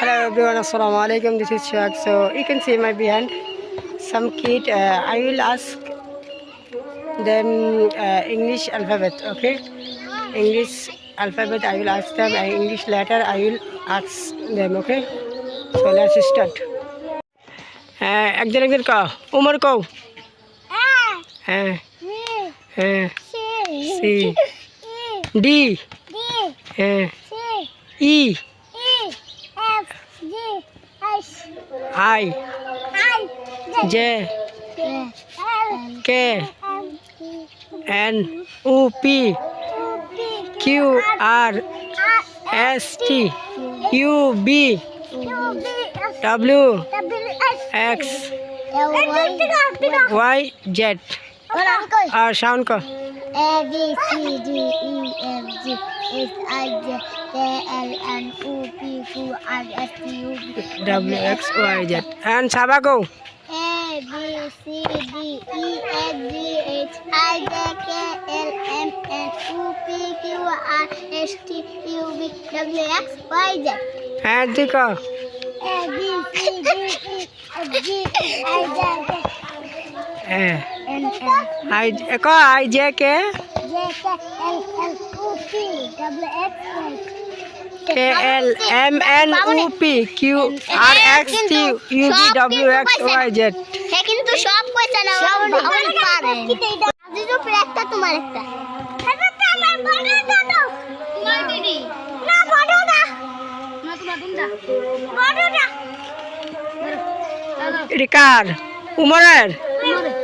Hello everyone, assalamu alaikum. This is Shaq. So you can see my behind some kid. I will ask them English alphabet. Okay, English alphabet. I will ask them English letter. I will ask them. Okay. So let's start. একজন একজন কও উমর কও হ্যাঁ হ্যাঁ C D হ্যাঁ ই I J K N O P Q R S T U B W X Y Z और sound को A B C D E F G H I J K L M O P Q R S T U V W X Y Z and साबा को A B C D E F G H I J K L M N O P Q R S T U V W X Y Z and देखो A B C D E F G I J K N I को I J K J K L M O P W X Y K L M N O P Q R X T U V W X Y Z হ্যাঁ কিন্তু সব পয়সা না আপনি পারেন আজি তো একটা তোমার একটা এটা আমার বড় দাদা তোমার দিদি না বড় না না তোমার দুনটা বড় না এটা কার উমরের উমরে